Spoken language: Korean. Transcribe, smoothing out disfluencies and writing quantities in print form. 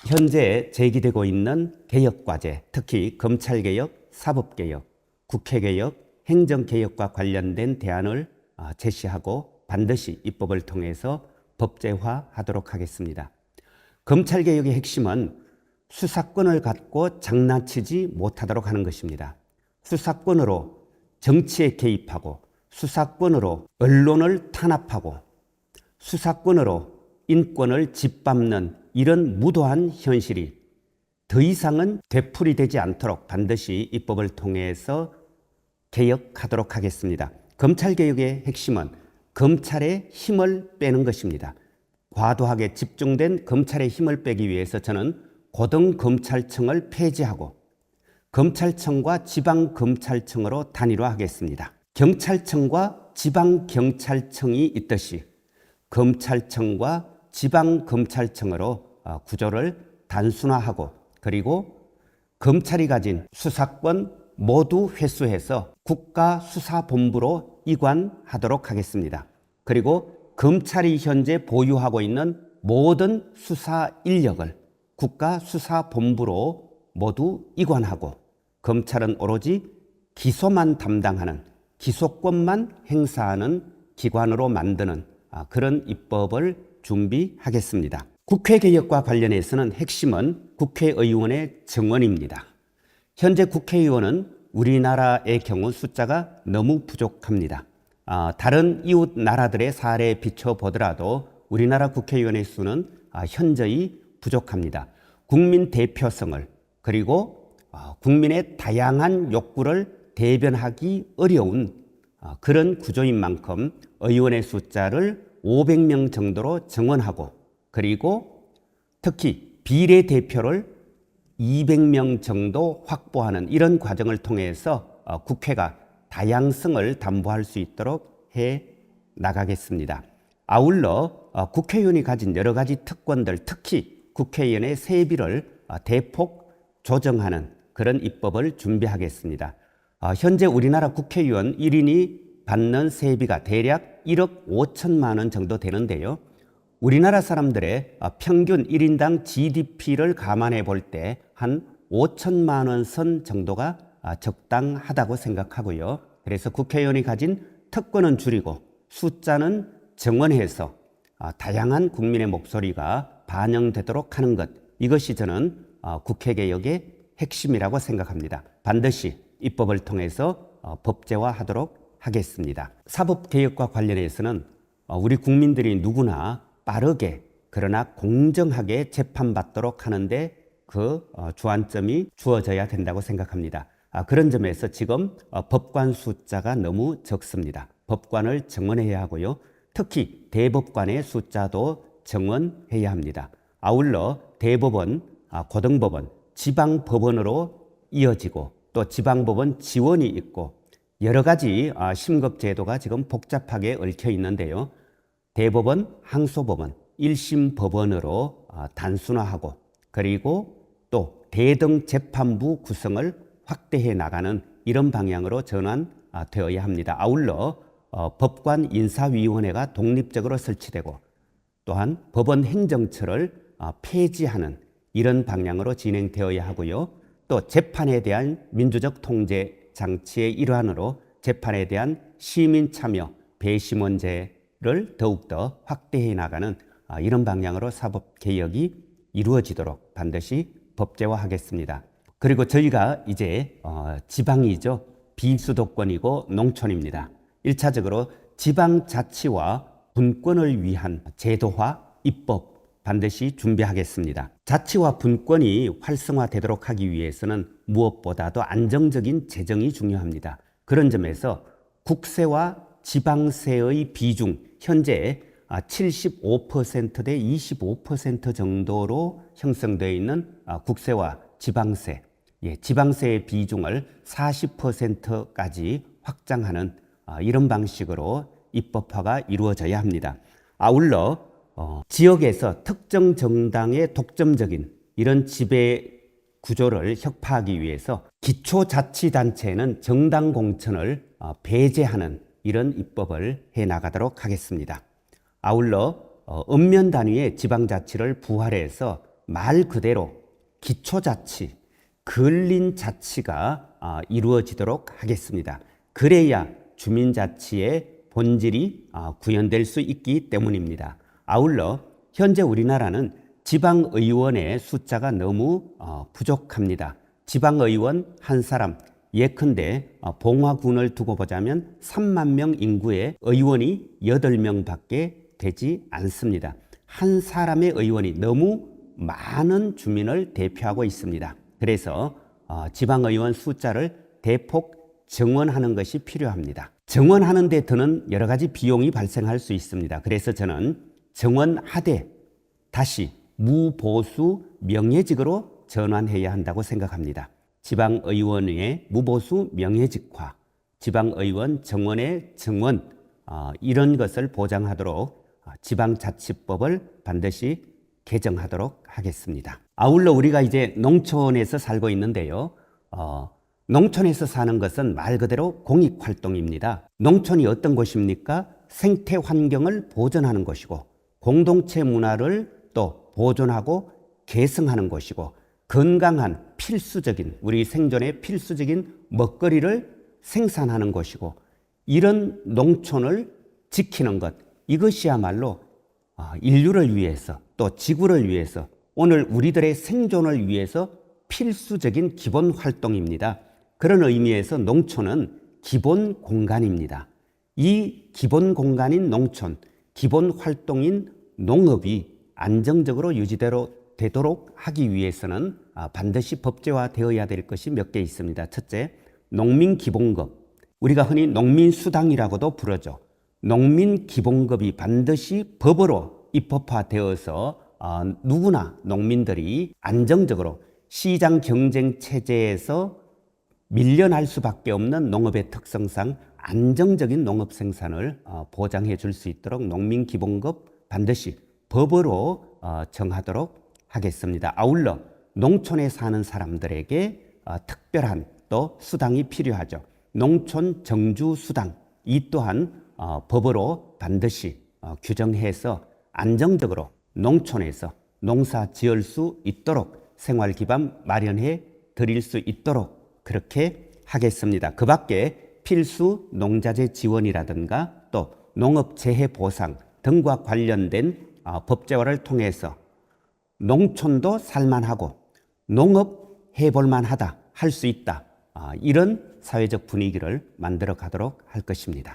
현재 제기되고 있는 개혁과제, 특히 검찰개혁, 사법개혁, 국회개혁, 행정개혁과 관련된 대안을 제시하고 반드시 입법을 통해서 법제화하도록 하겠습니다. 검찰개혁의 핵심은 수사권을 갖고 장난치지 못하도록 하는 것입니다. 수사권으로 정치에 개입하고, 수사권으로 언론을 탄압하고, 수사권으로 인권을 짓밟는 이런 무도한 현실이 더 이상은 되풀이되지 않도록 반드시 입법을 통해서 개혁하도록 하겠습니다. 검찰개혁의 핵심은 검찰의 힘을 빼는 것입니다. 과도하게 집중된 검찰의 힘을 빼기 위해서 저는 고등검찰청을 폐지하고 검찰청과 지방검찰청으로 단일화하겠습니다. 경찰청과 지방경찰청이 있듯이 검찰청과 지방검찰청으로 구조를 단순화하고, 그리고 검찰이 가진 수사권 모두 회수해서 국가수사본부로 이관하도록 하겠습니다. 그리고 검찰이 현재 보유하고 있는 모든 수사 인력을 국가수사본부로 모두 이관하고, 검찰은 오로지 기소만 담당하는, 기소권만 행사하는 기관으로 만드는 그런 입법을 준비하겠습니다. 국회개혁과 관련해서는 핵심은 국회의원의 정원입니다. 현재 국회의원은 우리나라의 경우 숫자가 너무 부족합니다. 다른 이웃 나라들의 사례에 비춰보더라도 우리나라 국회의원의 수는 현저히 부족합니다. 국민 대표성을, 그리고 국민의 다양한 욕구를 대변하기 어려운 그런 구조인 만큼 의원의 숫자를 500명 정도로 정원하고, 그리고 특히 비례대표를 200명 정도 확보하는 이런 과정을 통해서 국회가 다양성을 담보할 수 있도록 해 나가겠습니다. 아울러 국회의원이 가진 여러 가지 특권들, 특히 국회의원의 세비를 대폭 조정하는 그런 입법을 준비하겠습니다. 현재 우리나라 국회의원 1인이 받는 세비가 대략 1억 5천만 원 정도 되는데요. 우리나라 사람들의 평균 1인당 GDP를 감안해 볼 때 한 5천만 원 선 정도가 적당하다고 생각하고요. 그래서 국회의원이 가진 특권은 줄이고 숫자는 정원해서 다양한 국민의 목소리가 반영되도록 하는 것, 이것이 저는 국회개혁의 핵심이라고 생각합니다. 반드시 입법을 통해서 법제화하도록 하겠습니다. 사법개혁과 관련해서는 우리 국민들이 누구나 빠르게 그러나 공정하게 재판받도록 하는데 그 주안점이 주어져야 된다고 생각합니다. 그런 점에서 지금 법관 숫자가 너무 적습니다. 법관을 정원해야 하고요. 특히 대법관의 숫자도 정원해야 합니다. 아울러 대법원, 고등법원, 지방법원으로 이어지고 또 지방법원 지원이 있고 여러 가지 심급제도가 지금 복잡하게 얽혀 있는데요. 대법원, 항소법원, 1심 법원으로 단순화하고, 그리고 또 대등재판부 구성을 확대해 나가는 이런 방향으로 전환되어야 합니다. 아울러 법관 인사위원회가 독립적으로 설치되고 또한 법원 행정처를 폐지하는 이런 방향으로 진행되어야 하고요. 또 재판에 대한 민주적 통제 장치의 일환으로 재판에 대한 시민 참여, 배심원제를 더욱더 확대해 나가는 이런 방향으로 사법개혁이 이루어지도록 반드시 법제화하겠습니다. 그리고 저희가 이제 지방이죠. 비수도권이고 농촌입니다. 1차적으로 지방자치와 분권을 위한 제도화, 입법 반드시 준비하겠습니다. 자치와 분권이 활성화되도록 하기 위해서는 무엇보다도 안정적인 재정이 중요합니다. 그런 점에서 국세와 지방세의 비중, 현재 75%대 25% 정도로 형성되어 있는 국세와 지방세, 지방세의 비중을 40%까지 확장하는 이런 방식으로 입법화가 이루어져야 합니다. 아울러 지역에서 특정 정당의 독점적인 이런 지배 구조를 혁파하기 위해서 기초자치단체는 정당 공천을 배제하는 이런 입법을 해나가도록 하겠습니다. 아울러 읍면 단위의 지방자치를 부활해서 말 그대로 기초자치, 근린자치가 이루어지도록 하겠습니다. 그래야 주민자치의 본질이 구현될 수 있기 때문입니다. 아울러 현재 우리나라는 지방의원의 숫자가 너무 부족합니다. 지방의원 한 사람, 예컨대 봉화군을 두고 보자면 3만 명 인구의 의원이 8명밖에 되지 않습니다. 한 사람의 의원이 너무 많은 주민을 대표하고 있습니다. 그래서 지방의원 숫자를 대폭 정원하는 것이 필요합니다. 정원하는 데 드는 여러 가지 비용이 발생할 수 있습니다. 그래서 저는 정원하되 다시 무보수 명예직으로 전환해야 한다고 생각합니다. 지방의원의 무보수 명예직화, 지방의원 정원의 정원, 이런 것을 보장하도록 지방자치법을 반드시 개정하도록 하겠습니다. 아울러 우리가 이제 농촌에서 살고 있는데요. 농촌에서 사는 것은 말 그대로 공익활동입니다. 농촌이 어떤 곳입니까? 생태 환경을 보존하는 곳이고 공동체 문화를 또 보존하고 계승하는 곳이고 건강한 필수적인 우리 생존의 필수적인 먹거리를 생산하는 곳이고 이런 농촌을 지키는 것 이것이야말로 인류를 위해서 또 지구를 위해서 오늘 우리들의 생존을 위해서 필수적인 기본 활동입니다. 그런 의미에서 농촌은 기본 공간입니다. 이 기본 공간인 농촌, 기본 활동인 농업이 안정적으로 유지되도록 하기 위해서는 반드시 법제화되어야 될 것이 몇 개 있습니다. 첫째, 농민기본급. 우리가 흔히 농민수당이라고도 부르죠. 농민기본급이 반드시 법으로 입법화되어서 누구나 농민들이 안정적으로 시장 경쟁 체제에서 밀려날 수밖에 없는 농업의 특성상 안정적인 농업 생산을 보장해 줄 수 있도록 농민기본급 반드시 법으로 정하도록 하겠습니다. 아울러 농촌에 사는 사람들에게 특별한 또 수당이 필요하죠. 농촌 정주수당 이 또한 법으로 반드시 규정해서 안정적으로 농촌에서 농사 지을 수 있도록 생활 기반 마련해 드릴 수 있도록 그렇게 하겠습니다. 그 밖에 필수 농자재 지원이라든가 또 농업재해 보상 등과 관련된 법제화를 통해서 농촌도 살만하고 농업 해볼만하다 할 수 있다 이런 사회적 분위기를 만들어 가도록 할 것입니다.